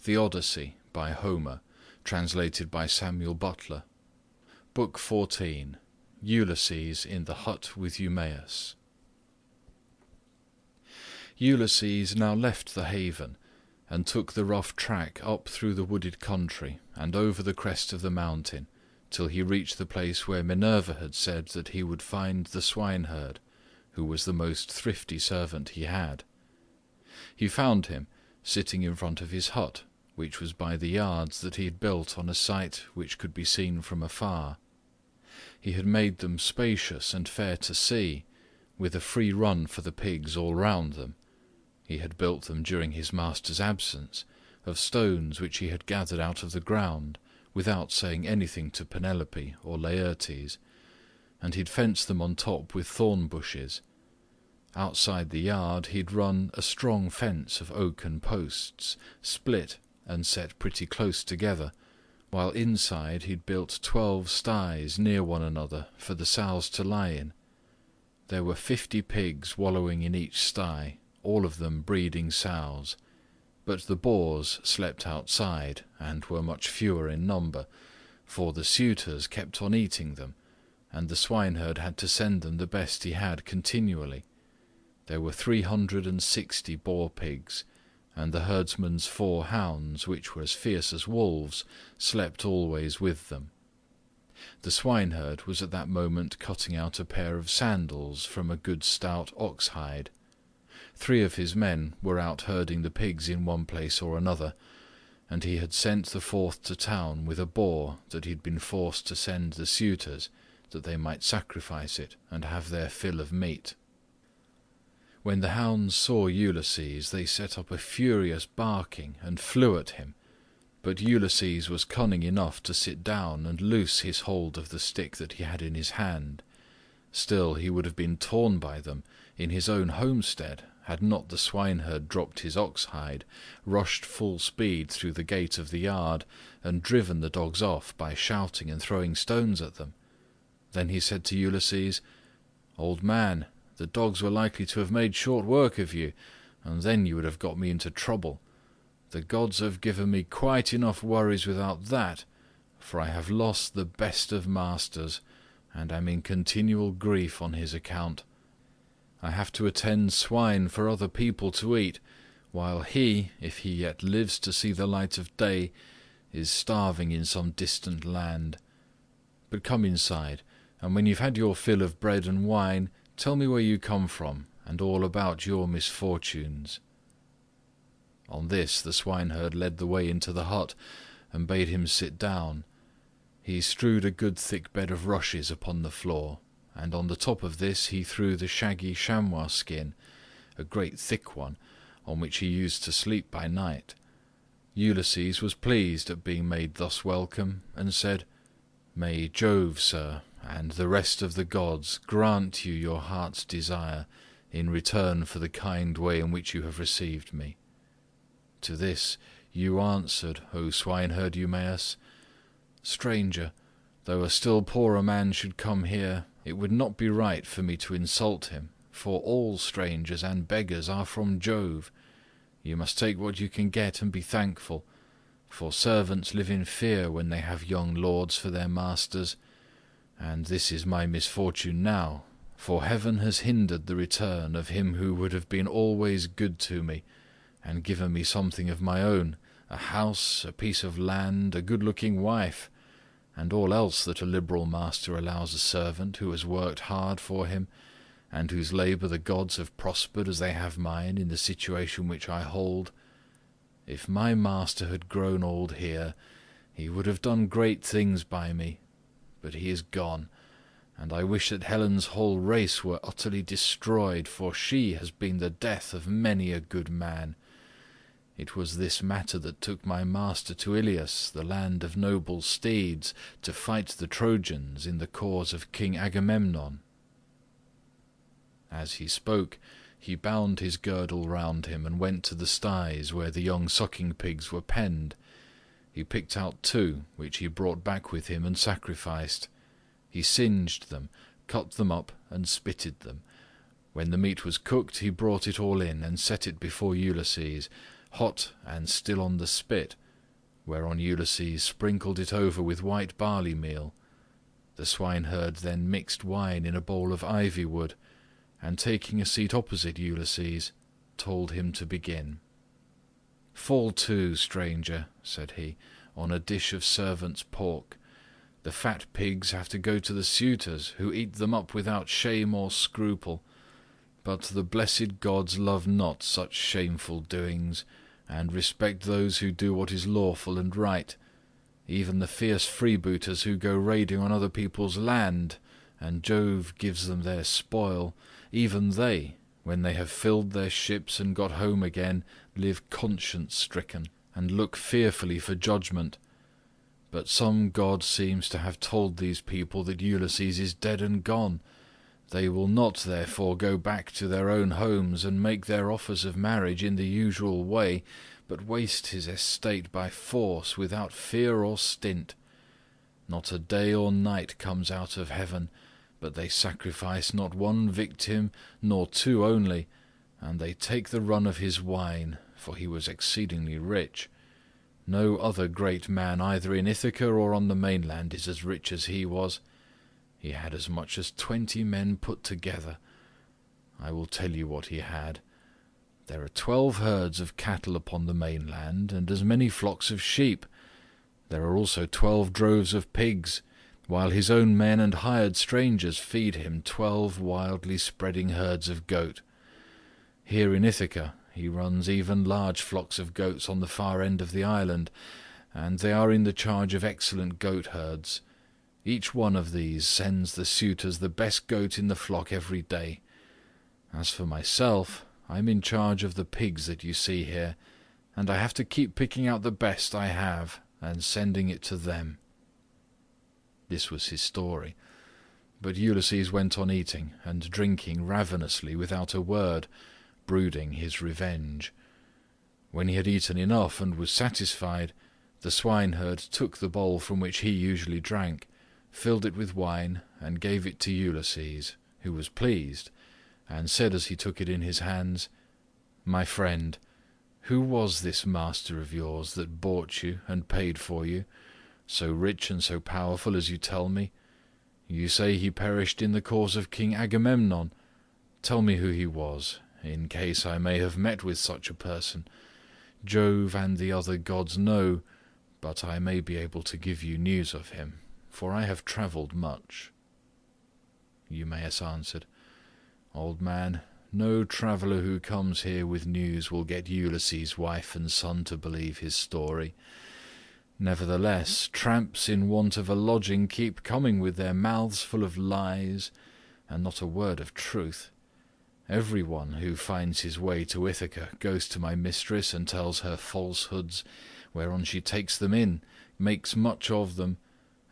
The Odyssey by Homer, translated by Samuel Butler. Book 14. Ulysses in the hut with Eumaeus. Ulysses now left the haven, and took the rough track up through the wooded country and over the crest of the mountain, till he reached the place where Minerva had said that he would find the swineherd, who was the most thrifty servant he had. He found him sitting in front of his hut, which was by the yards that he had built on a site which could be seen from afar. He had made them spacious and fair to see, with a free run for the pigs all round them. He had built them during his master's absence, of stones which he had gathered out of the ground, without saying anything to Penelope or Laertes, and he'd fenced them on top with thorn bushes. Outside the yard he'd run a strong fence of oaken posts, split and set pretty close together, while inside he'd built 12 sties near one another for the sows to lie in. There were 50 pigs wallowing in each sty, all of them breeding sows, but the boars slept outside and were much fewer in number, for the suitors kept on eating them, and the swineherd had to send them the best he had continually. There were 360 boar pigs, and the herdsman's 4 hounds, which were as fierce as wolves, slept always with them. The swineherd was at that moment cutting out a pair of sandals from a good stout ox hide. 3 of his men were out herding the pigs in one place or another, and he had sent the 4th to town with a boar that he'd been forced to send the suitors, that they might sacrifice it and have their fill of meat. When the hounds saw Ulysses, they set up a furious barking and flew at him, but Ulysses was cunning enough to sit down and loose his hold of the stick that he had in his hand. Still he would have been torn by them in his own homestead, had not the swineherd dropped his ox hide, rushed full speed through the gate of the yard, and driven the dogs off by shouting and throwing stones at them. Then he said to Ulysses, "Old man, the dogs were likely to have made short work of you, and then you would have got me into trouble. The gods have given me quite enough worries without that, for I have lost the best of masters, and am in continual grief on his account. I have to attend swine for other people to eat, while he, if he yet lives to see the light of day, is starving in some distant land. But come inside, and when you've had your fill of bread and wine, tell me where you come from, and all about your misfortunes." On this the swineherd led the way into the hut, and bade him sit down. He strewed a good thick bed of rushes upon the floor, and on the top of this he threw the shaggy chamois skin, a great thick one, on which he used to sleep by night. Ulysses was pleased at being made thus welcome, and said, "May Jove, sir, and the rest of the gods grant you your heart's desire in return for the kind way in which you have received me." To this you answered, O swineherd Eumaeus, "Stranger, though a still poorer man should come here, it would not be right for me to insult him, for all strangers and beggars are from Jove. You must take what you can get and be thankful, for servants live in fear when they have young lords for their masters. And this is my misfortune now, for heaven has hindered the return of him who would have been always good to me, and given me something of my own, a house, a piece of land, a good-looking wife, and all else that a liberal master allows a servant who has worked hard for him, and whose labour the gods have prospered as they have mine in the situation which I hold. If my master had grown old here, he would have done great things by me, but he is gone, and I wish that Helen's whole race were utterly destroyed, for she has been the death of many a good man. It was this matter that took my master to Iliad, the land of noble steeds, to fight the Trojans in the cause of King Agamemnon." As he spoke, he bound his girdle round him and went to the sties where the young sucking pigs were penned. He picked out 2, which he brought back with him and sacrificed. He singed them, cut them up, and spitted them. When the meat was cooked, he brought it all in and set it before Ulysses, hot and still on the spit, whereon Ulysses sprinkled it over with white barley meal. The swineherd then mixed wine in a bowl of ivy wood, and taking a seat opposite Ulysses, told him to begin. "Fall to, stranger," said he, "on a dish of servants' pork. The fat pigs have to go to the suitors, who eat them up without shame or scruple. But the blessed gods love not such shameful doings, and respect those who do what is lawful and right. Even the fierce freebooters who go raiding on other people's land, and Jove gives them their spoil, even they, when they have filled their ships and got home again, live conscience-stricken, and look fearfully for judgment. But some god seems to have told these people that Ulysses is dead and gone. They will not therefore go back to their own homes and make their offers of marriage in the usual way, but waste his estate by force without fear or stint. Not a day or night comes out of heaven, but they sacrifice not one victim, nor two only, and they take the run of his wine, for he was exceedingly rich. No other great man either in Ithaca or on the mainland is as rich as he was. He had as much as 20 men put together. I will tell you what he had. There are 12 herds of cattle upon the mainland, and as many flocks of sheep. There are also 12 droves of pigs, while his own men and hired strangers feed him 12 wildly spreading herds of goat. Here in Ithaca he runs even large flocks of goats on the far end of the island, and they are in the charge of excellent goat herds. Each one of these sends the suitors the best goat in the flock every day. As for myself, I am in charge of the pigs that you see here, and I have to keep picking out the best I have and sending it to them." This was his story, but Ulysses went on eating and drinking ravenously without a word, brooding his revenge. When he had eaten enough and was satisfied, the swineherd took the bowl from which he usually drank, filled it with wine, and gave it to Ulysses, who was pleased, and said as he took it in his hands, "My friend, who was this master of yours that bought you and paid for you, so rich and so powerful as you tell me? You say he perished in the cause of King Agamemnon. Tell me who he was, in case I may have met with such a person. Jove and the other gods know, but I may be able to give you news of him, for I have travelled much." Eumaeus answered, "Old man, no traveller who comes here with news will get Ulysses' wife and son to believe his story. Nevertheless, tramps in want of a lodging keep coming with their mouths full of lies, and not a word of truth. Every one who finds his way to Ithaca goes to my mistress and tells her falsehoods, whereon she takes them in, makes much of them,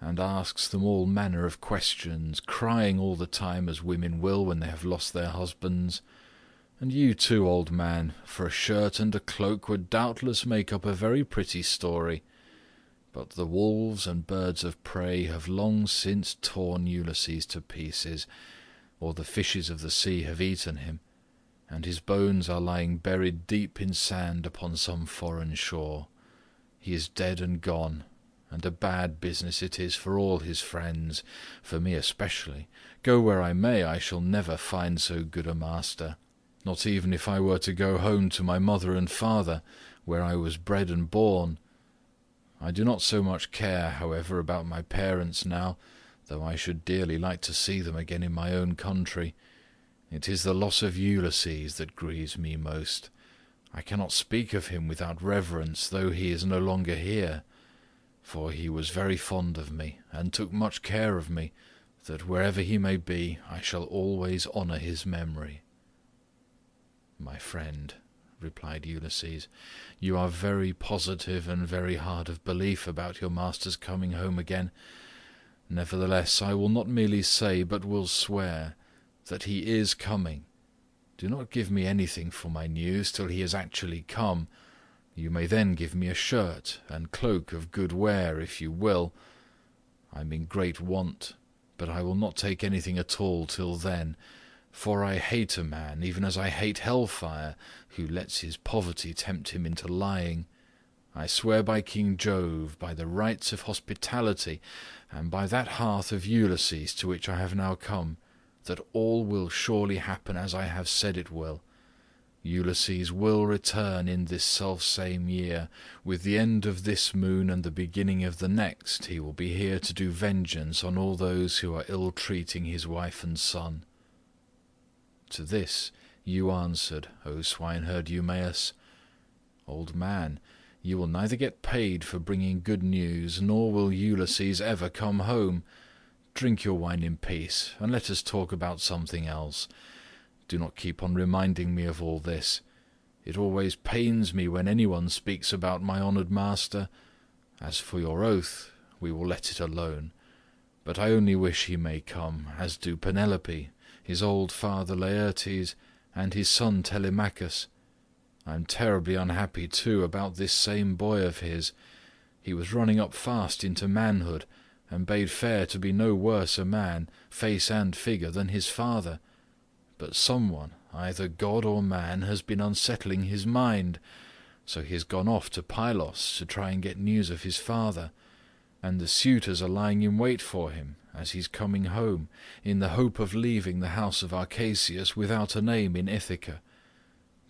and asks them all manner of questions, crying all the time as women will when they have lost their husbands. And you too, old man, for a shirt and a cloak would doubtless make up a very pretty story. But the wolves and birds of prey have long since torn Ulysses to pieces, or the fishes of the sea have eaten him, and his bones are lying buried deep in sand upon some foreign shore. He is dead and gone, and a bad business it is for all his friends, for me especially. Go where I may, I shall never find so good a master, not even if I were to go home to my mother and father, where I was bred and born. I do not so much care, however, about my parents now, though I should dearly like to see them again in my own country. It is the loss of Ulysses that grieves me most. I cannot speak of him without reverence, though he is no longer here. For he was very fond of me, and took much care of me, that wherever he may be, I shall always honour his memory." "My friend," replied Ulysses, "you are very positive and very hard of belief about your master's coming home again. Nevertheless, I will not merely say, but will swear, that he is coming. Do not give me anything for my news till he has actually come. You may then give me a shirt and cloak of good wear, if you will. I am in great want, but I will not take anything at all till then, For I hate a man, even as I hate hellfire, who lets his poverty tempt him into lying. I swear by King Jove, by the rites of hospitality, and by that hearth of Ulysses to which I have now come, that all will surely happen as I have said it will. Ulysses will return in this selfsame year. With the end of this moon and the beginning of the next, he will be here to do vengeance on all those who are ill-treating his wife and son." To this you answered, O swineherd Eumaeus, "Old man, you will neither get paid for bringing good news, nor will Ulysses ever come home. Drink your wine in peace, and let us talk about something else. Do not keep on reminding me of all this. It always pains me when anyone speaks about my honoured master. As for your oath, we will let it alone. But I only wish he may come, as do Penelope, his old father Laertes, and his son Telemachus. I am terribly unhappy too about this same boy of his. He was running up fast into manhood, and bade fair to be no worse a man, face and figure, than his father. But someone, either god or man, has been unsettling his mind, so he has gone off to Pylos to try and get news of his father, and the suitors are lying in wait for him as he's coming home, in the hope of leaving the house of Arcasius without a name in Ithaca.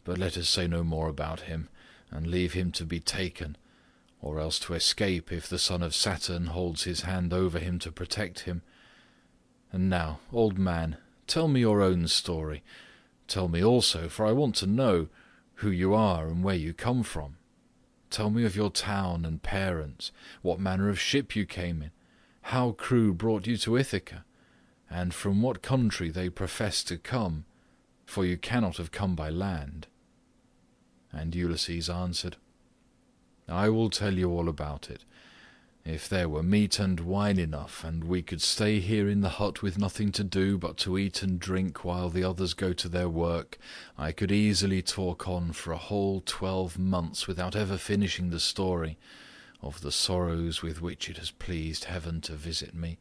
But let us say no more about him, and leave him to be taken, or else to escape if the son of Saturn holds his hand over him to protect him. And now, old man, tell me your own story. Tell me also, for I want to know, who you are and where you come from. Tell me of your town and parents, what manner of ship you came in, how crew brought you to Ithaca, and from what country they profess to come, for you cannot have come by land." And Ulysses answered, "I will tell you all about it. If there were meat and wine enough, and we could stay here in the hut with nothing to do but to eat and drink while the others go to their work, I could easily talk on for a whole 12 months without ever finishing the story of the sorrows with which it has pleased heaven to visit me.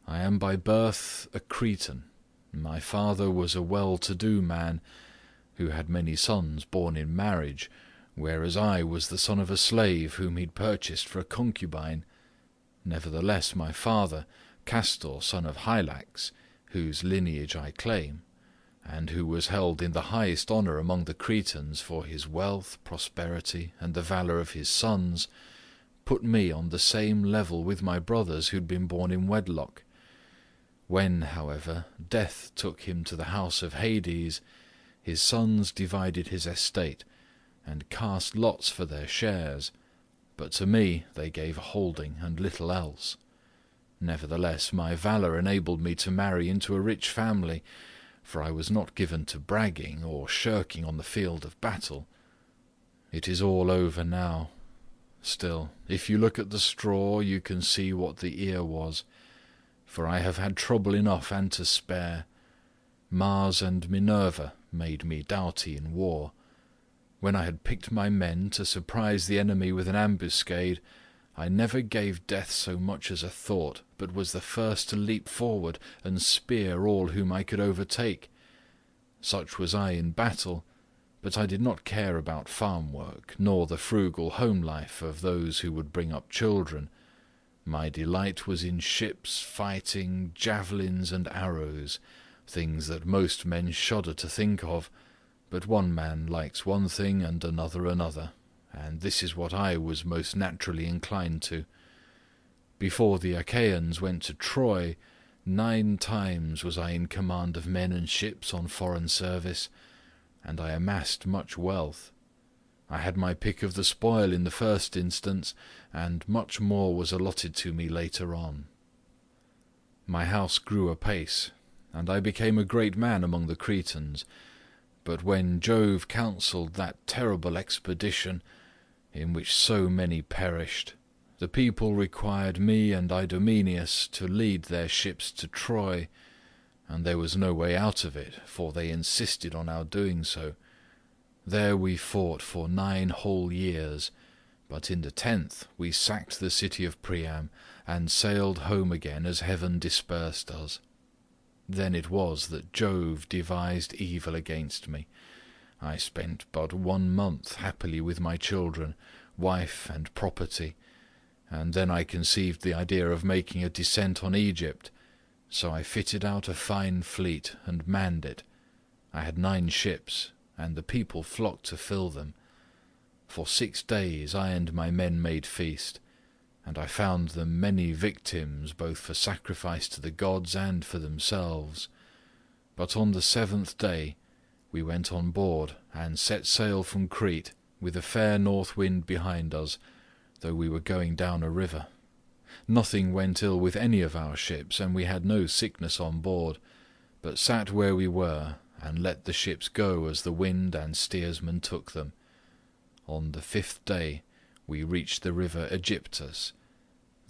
I am by birth a Cretan. My father was a well-to-do man, who had many sons born in marriage, whereas I was the son of a slave whom he'd purchased for a concubine. Nevertheless my father, Castor, son of Hylax, whose lineage I claim, and who was held in the highest honour among the Cretans for his wealth, prosperity, and the valour of his sons, put me on the same level with my brothers who'd been born in wedlock. When, however, death took him to the house of Hades, his sons divided his estate, and cast lots for their shares, but to me they gave a holding and little else. Nevertheless my valour enabled me to marry into a rich family, for I was not given to bragging or shirking on the field of battle. It is all over now. Still, if you look at the straw, you can see what the ear was, for I have had trouble enough and to spare. Mars and Minerva made me doughty in war. When I had picked my men to surprise the enemy with an ambuscade, I never gave death so much as a thought, but was the first to leap forward and spear all whom I could overtake. Such was I in battle, but I did not care about farm work, nor the frugal home life of those who would bring up children. My delight was in ships, fighting, javelins, and arrows, things that most men shudder to think of, but one man likes one thing and another another, and this is what I was most naturally inclined to. Before the Achaeans went to Troy, 9 times was I in command of men and ships on foreign service, and I amassed much wealth. I had my pick of the spoil in the first instance, and much more was allotted to me later on. My house grew apace, and I became a great man among the Cretans, but when Jove counselled that terrible expedition, in which so many perished, the people required me and Idomeneus to lead their ships to Troy, and there was no way out of it, for they insisted on our doing so. There we fought for 9 whole years, but in the 10th we sacked the city of Priam, and sailed home again as heaven dispersed us. Then it was that Jove devised evil against me. I spent but 1 month happily with my children, wife and property, and then I conceived the idea of making a descent on Egypt. So I fitted out a fine fleet and manned it. I had 9 ships, and the people flocked to fill them. For 6 days I and my men made feast, and I found them many victims both for sacrifice to the gods and for themselves. But on the 7th day we went on board and set sail from Crete with a fair north wind behind us, though we were going down a river. Nothing went ill with any of our ships, and we had no sickness on board, but sat where we were and let the ships go as the wind and steersman took them. On the 5th day we reached the river Aegyptus.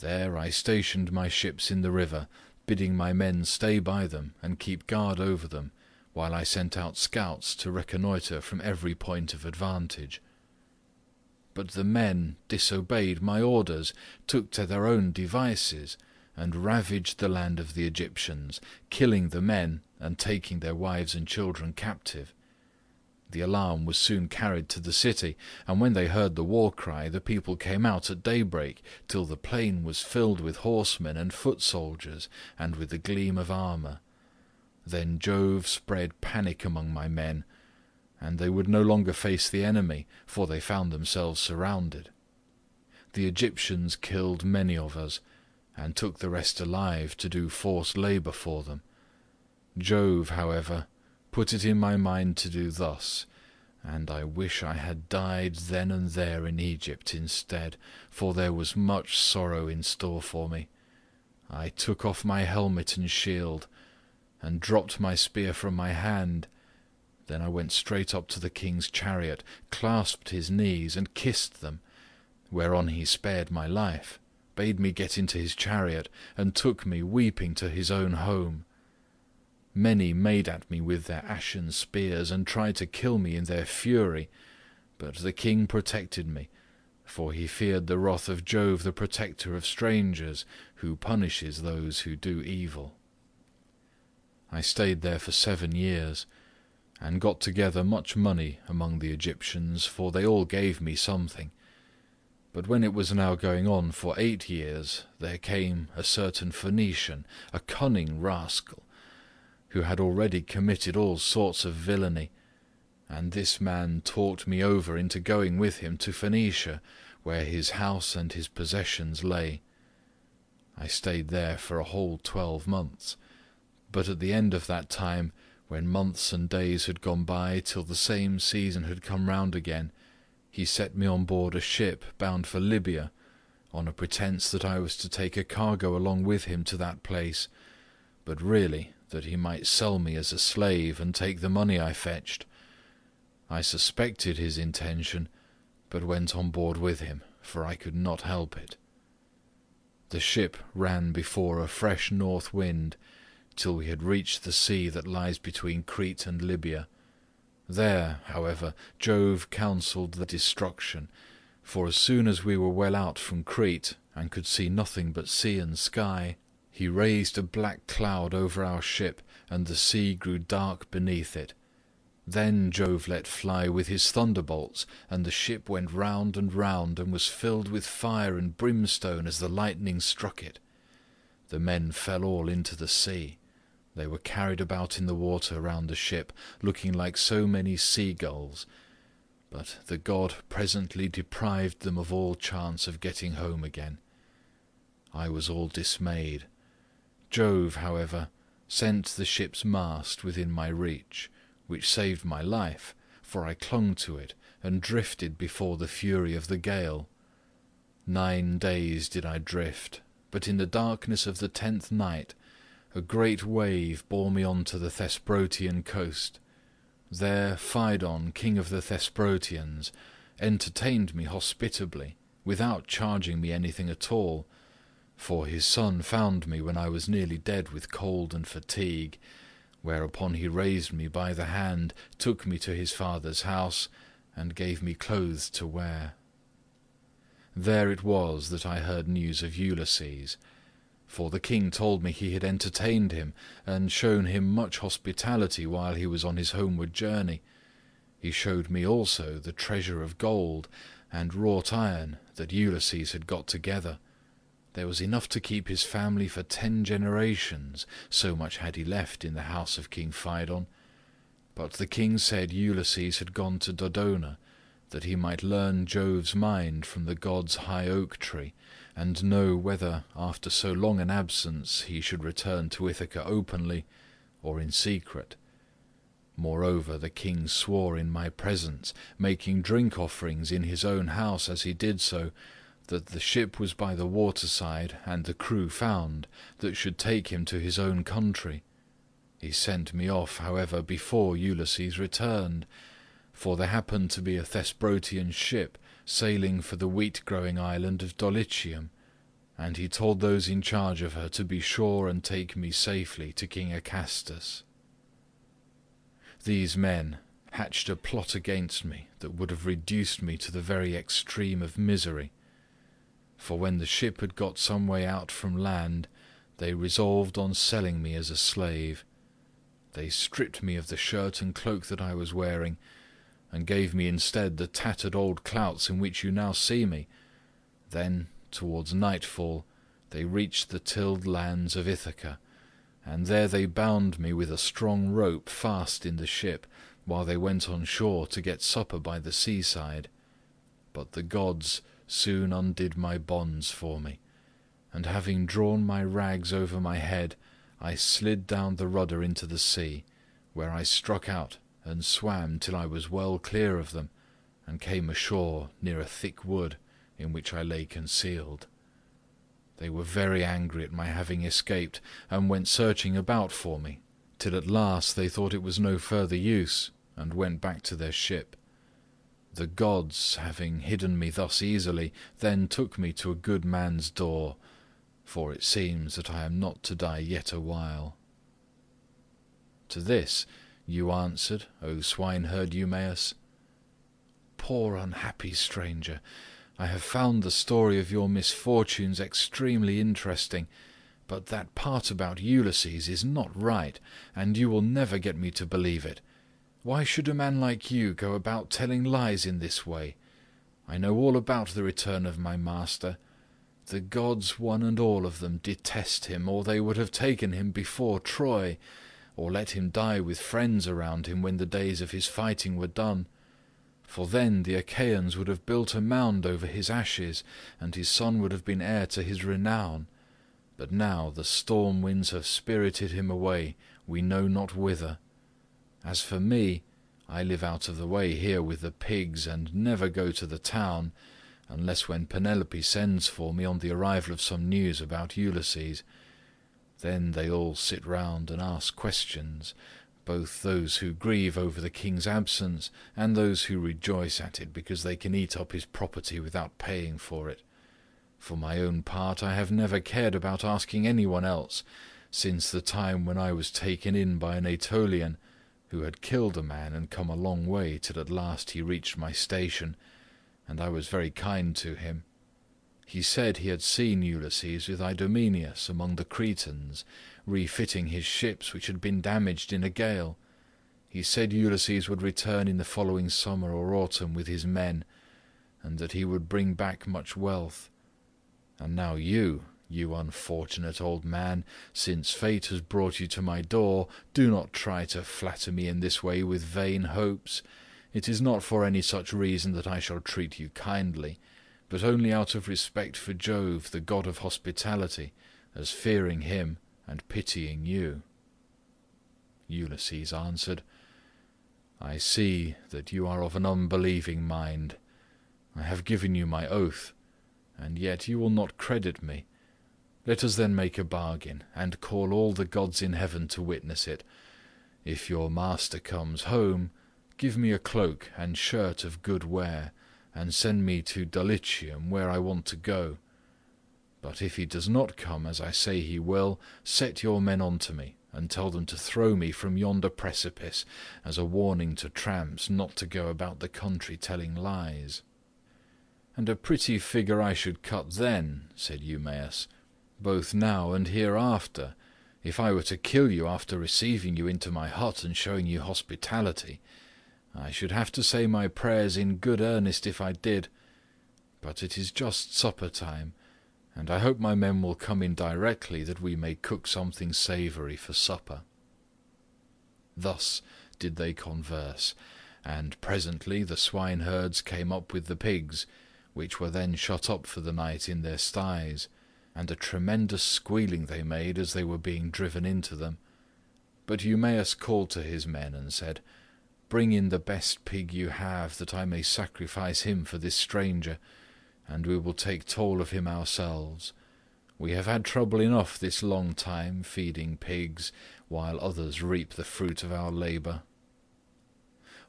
There I stationed my ships in the river, bidding my men stay by them and keep guard over them, while I sent out scouts to reconnoitre from every point of advantage. But the men disobeyed my orders, took to their own devices, and ravaged the land of the Egyptians, killing the men and taking their wives and children captive. The alarm was soon carried to the city, and when they heard the war cry, the people came out at daybreak, till the plain was filled with horsemen and foot soldiers, and with the gleam of armour. Then Jove spread panic among my men, and they would no longer face the enemy, for they found themselves surrounded. The Egyptians killed many of us, and took the rest alive to do forced labour for them. Jove, however, put it in my mind to do thus, and I wish I had died then and there in Egypt instead, for there was much sorrow in store for me. I took off my helmet and shield, and dropped my spear from my hand. Then I went straight up to the king's chariot, clasped his knees, and kissed them, whereon he spared my life, bade me get into his chariot, and took me weeping to his own home. Many made at me with their ashen spears, and tried to kill me in their fury, but the king protected me, for he feared the wrath of Jove, the protector of strangers, who punishes those who do evil. I stayed there for 7 years, and got together much money among the Egyptians, for they all gave me something. But when it was now going on for 8 years, there came a certain Phoenician, a cunning rascal, who had already committed all sorts of villainy, and this man talked me over into going with him to Phoenicia, where his house and his possessions lay. I stayed there for a whole 12 months, but at the end of that time, when months and days had gone by till the same season had come round again, he set me on board a ship bound for Libya, on a pretence that I was to take a cargo along with him to that place, but really that he might sell me as a slave and take the money I fetched. I suspected his intention, but went on board with him, for I could not help it. The ship ran before a fresh north wind, till we had reached the sea that lies between Crete and Libya. There, however, Jove counselled the destruction, for as soon as we were well out from Crete, and could see nothing but sea and sky, he raised a black cloud over our ship, and the sea grew dark beneath it. Then Jove let fly with his thunderbolts, and the ship went round and round, and was filled with fire and brimstone as the lightning struck it. The men fell all into the sea. They were carried about in the water round the ship, looking like so many seagulls, but the god presently deprived them of all chance of getting home again. I was all dismayed. Jove, however, sent the ship's mast within my reach, which saved my life, for I clung to it and drifted before the fury of the gale. 9 days did I drift, but in the darkness of the 10th night a great wave bore me on to the Thesprotian coast. There Phaedon, king of the Thesprotians, entertained me hospitably, without charging me anything at all, for his son found me when I was nearly dead with cold and fatigue, whereupon he raised me by the hand, took me to his father's house, and gave me clothes to wear. There it was that I heard news of Ulysses, For the king told me he had entertained him, and shown him much hospitality while he was on his homeward journey. He showed me also the treasure of gold and wrought iron that Ulysses had got together. There was enough to keep his family for 10 generations, so much had he left in the house of King Phaedon. But the king said Ulysses had gone to Dodona, that he might learn Jove's mind from the god's high oak tree, and know whether after so long an absence he should return to Ithaca openly or in secret. Moreover, the king swore in my presence, making drink offerings in his own house as he did so, that the ship was by the waterside and the crew found, that should take him to his own country. He sent me off, however, before Ulysses returned, for there happened to be a Thesprotian ship sailing for the wheat-growing island of Dulichium, and he told those in charge of her to be sure and take me safely to King Acastus. These men hatched a plot against me that would have reduced me to the very extreme of misery, for when the ship had got some way out from land, they resolved on selling me as a slave. They stripped me of the shirt and cloak that I was wearing, and gave me instead the tattered old clouts in which you now see me. Then, towards nightfall, they reached the tilled lands of Ithaca, and there they bound me with a strong rope fast in the ship, while they went on shore to get supper by the seaside. But the gods soon undid my bonds for me, and having drawn my rags over my head, I slid down the rudder into the sea, where I struck out and swam till I was well clear of them, and came ashore near a thick wood in which I lay concealed. They were very angry at my having escaped, and went searching about for me, till at last they thought it was no further use, and went back to their ship. The gods, having hidden me thus easily, then took me to a good man's door, for it seems that I am not to die yet a while. To this you answered, O swineherd Eumaeus, "Poor unhappy stranger, I have found the story of your misfortunes extremely interesting, but that part about Ulysses is not right, and you will never get me to believe it. Why should a man like you go about telling lies in this way? I know all about the return of my master. The gods, one and all of them, detest him, or they would have taken him before Troy, or let him die with friends around him when the days of his fighting were done. For then the Achaeans would have built a mound over his ashes, and his son would have been heir to his renown. But now the storm winds have spirited him away, we know not whither. As for me, I live out of the way here with the pigs, and never go to the town, unless when Penelope sends for me on the arrival of some news about Ulysses. Then they all sit round and ask questions, both those who grieve over the king's absence, and those who rejoice at it because they can eat up his property without paying for it. For my own part, I have never cared about asking anyone else, since the time when I was taken in by an Aetolian, who had killed a man and come a long way till at last he reached my station, and I was very kind to him. He said he had seen Ulysses with Idomeneus among the Cretans, refitting his ships which had been damaged in a gale. He said Ulysses would return in the following summer or autumn with his men, and that he would bring back much wealth. And now you unfortunate old man, since fate has brought you to my door, do not try to flatter me in this way with vain hopes. It is not for any such reason that I shall treat you kindly, but only out of respect for Jove, the god of hospitality, as fearing him and pitying you." Ulysses answered, "I see that you are of an unbelieving mind. I have given you my oath, and yet you will not credit me. Let us then make a bargain, and call all the gods in heaven to witness it. If your master comes home, give me a cloak and shirt of good wear, and send me to Dulichium, where I want to go. But if he does not come, as I say he will, set your men on to me, and tell them to throw me from yonder precipice, as a warning to tramps not to go about the country telling lies." "And a pretty figure I should cut then," said Eumaeus. both now and hereafter. If I were to kill you after receiving you into my hut and showing you hospitality, I should have to say my prayers in good earnest if I did. But it is just supper time, and I hope my men will come in directly that we may cook something savoury for supper." Thus did they converse, and presently the swineherds came up with the pigs, which were then shut up for the night in their sties, and a tremendous squealing they made as they were being driven into them. But Eumaeus called to his men and said, "Bring in the best pig you have, that I may sacrifice him for this stranger, and we will take toll of him ourselves. We have had trouble enough this long time, feeding pigs, while others reap the fruit of our labour."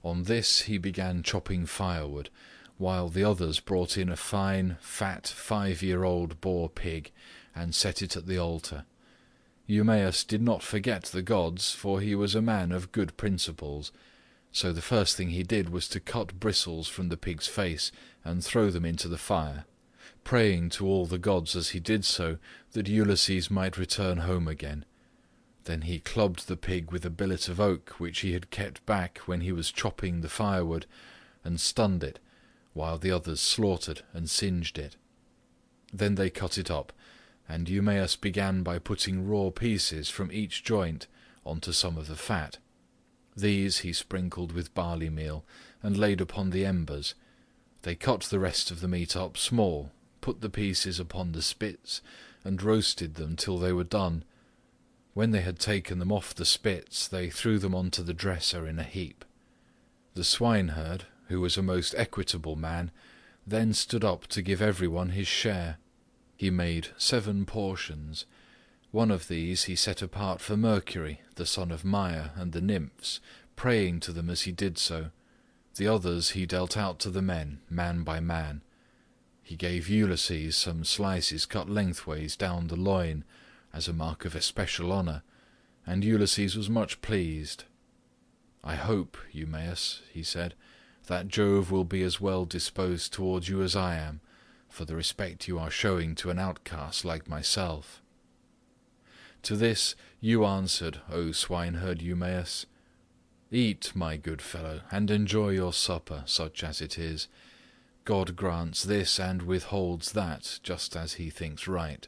On this he began chopping firewood, while the others brought in a fine, fat, 5-year-old boar pig, and set it at the altar. Eumaeus did not forget the gods, for he was a man of good principles, so the first thing he did was to cut bristles from the pig's face and throw them into the fire, praying to all the gods as he did so that Ulysses might return home again. Then he clubbed the pig with a billet of oak which he had kept back when he was chopping the firewood, and stunned it, while the others slaughtered and singed it. Then they cut it up, and Eumaeus began by putting raw pieces from each joint onto some of the fat. These he sprinkled with barley meal, and laid upon the embers. They cut the rest of the meat up small, put the pieces upon the spits, and roasted them till they were done. When they had taken them off the spits, they threw them onto the dresser in a heap. The swineherd, who was a most equitable man, then stood up to give everyone his share. He made 7 portions. One of these he set apart for Mercury, the son of Maia, and the nymphs, praying to them as he did so. The others he dealt out to the men, man by man. He gave Ulysses some slices cut lengthways down the loin, as a mark of especial honour, and Ulysses was much pleased. "I hope, Eumaeus," he said, "that Jove will be as well disposed towards you as I am, for the respect you are showing to an outcast like myself." To this you answered, O swineherd Eumaeus, "Eat, my good fellow, and enjoy your supper, such as it is. God grants this and withholds that, just as he thinks right,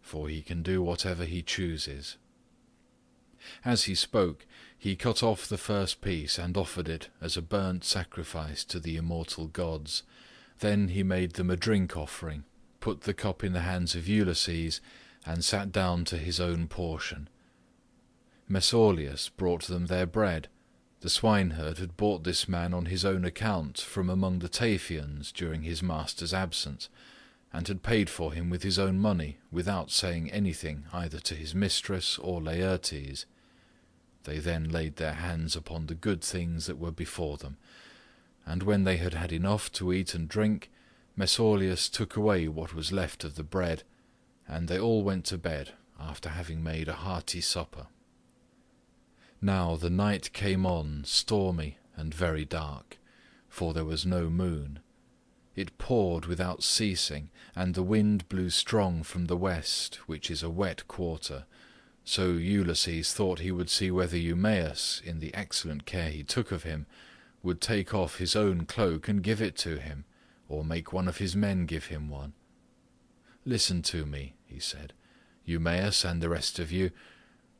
for he can do whatever he chooses." As he spoke, he cut off the first piece and offered it as a burnt sacrifice to the immortal gods. Then he made them a drink offering, put the cup in the hands of Ulysses, and sat down to his own portion. Mesaulius brought them their bread. The swineherd had bought this man on his own account from among the Taphians during his master's absence, and had paid for him with his own money, without saying anything either to his mistress or Laertes. They then laid their hands upon the good things that were before them, and when they had had enough to eat and drink, Mesaulius took away what was left of the bread, and they all went to bed after having made a hearty supper. Now the night came on stormy and very dark, for there was no moon. It poured without ceasing, and the wind blew strong from the west, which is a wet quarter. So Ulysses thought he would see whether Eumaeus, in the excellent care he took of him, would take off his own cloak and give it to him, or make one of his men give him one. "Listen to me," he said, "Eumaeus and the rest of you.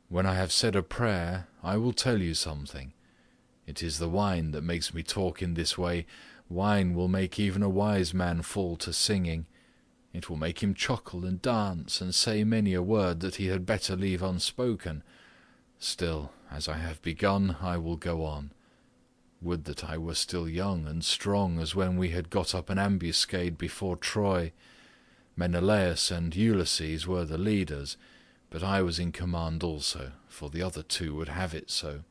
When I have said a prayer, I will tell you something. It is the wine that makes me talk in this way. Wine will make even a wise man fall to singing. It will make him chuckle and dance and say many a word that he had better leave unspoken. Still, as I have begun, I will go on. Would that I were still young and strong as when we had got up an ambuscade before Troy. Menelaus and Ulysses were the leaders, but I was in command also, for the other 2 would have it so.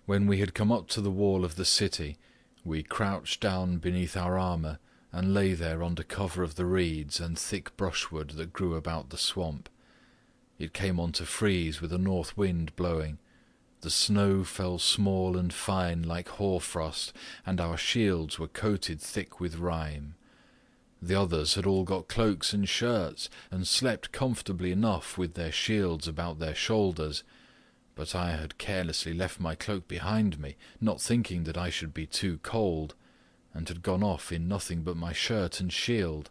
When we had come up to the wall of the city, we crouched down beneath our armour, and lay there under cover of the reeds and thick brushwood that grew about the swamp. It came on to freeze with a north wind blowing. The snow fell small and fine like hoarfrost, and our shields were coated thick with rime. The others had all got cloaks and shirts, and slept comfortably enough with their shields about their shoulders, but I had carelessly left my cloak behind me, not thinking that I should be too cold, and had gone off in nothing but my shirt and shield.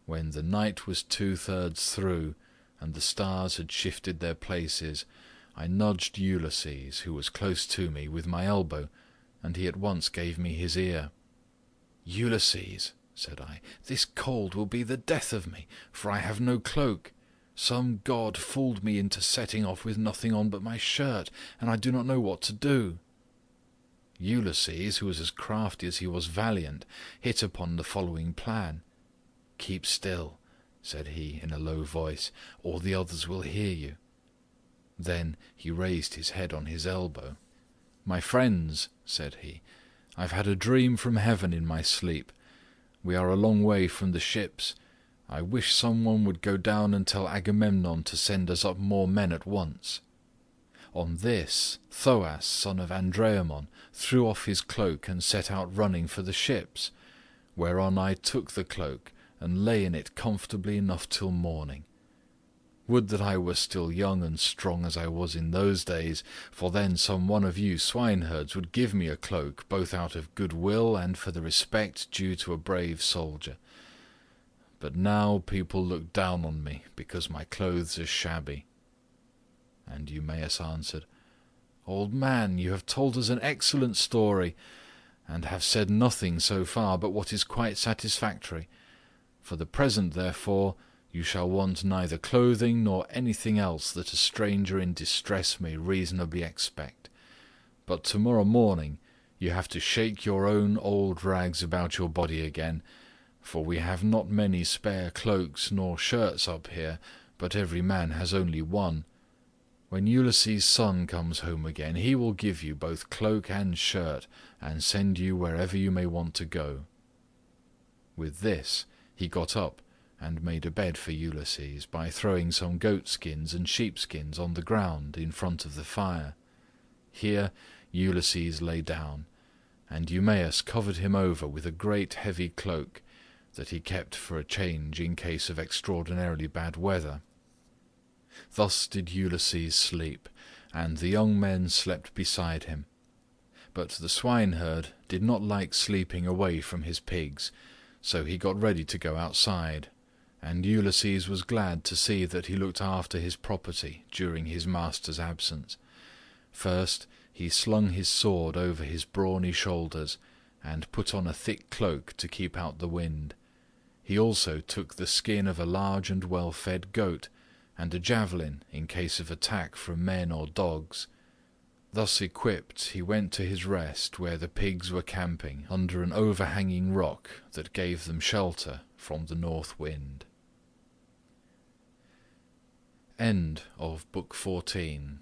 When the night was 2/3 through, and the stars had shifted their places, I nudged Ulysses, who was close to me, with my elbow, and he at once gave me his ear. "Ulysses," said I, "this cold will be the death of me, for I have no cloak. Some god fooled me into setting off with nothing on but my shirt, and I do not know what to do." Ulysses, who was as crafty as he was valiant, hit upon the following plan. "Keep still," said he in a low voice, "or the others will hear you." Then he raised his head on his elbow. "My friends," said he, "I've had a dream from heaven in my sleep. We are a long way from the ships. I wish someone would go down and tell Agamemnon to send us up more men at once." On this, Thoas, son of Andreamon, threw off his cloak and set out running for the ships, whereon I took the cloak and lay in it comfortably enough till morning. Would that I were still young and strong as I was in those days, for then some one of you swineherds would give me a cloak, both out of good will and for the respect due to a brave soldier. But now people look down on me because my clothes are shabby." And Eumaeus answered, "Old man, you have told us an excellent story, and have said nothing so far but what is quite satisfactory. For the present, therefore, you shall want neither clothing nor anything else that a stranger in distress may reasonably expect. But tomorrow morning you have to shake your own old rags about your body again, for we have not many spare cloaks nor shirts up here, but every man has only one. When Ulysses' son comes home again, he will give you both cloak and shirt, and send you wherever you may want to go." With this he got up and made a bed for Ulysses by throwing some goat-skins and sheep-skins on the ground in front of the fire. Here Ulysses lay down, and Eumaeus covered him over with a great heavy cloak that he kept for a change in case of extraordinarily bad weather. Thus did Ulysses sleep, and the young men slept beside him. But the swineherd did not like sleeping away from his pigs, so he got ready to go outside, and Ulysses was glad to see that he looked after his property during his master's absence. First he slung his sword over his brawny shoulders, and put on a thick cloak to keep out the wind. He also took the skin of a large and well-fed goat, and a javelin in case of attack from men or dogs. Thus equipped, he went to his rest where the pigs were camping under an overhanging rock that gave them shelter from the north wind. End of Book 14.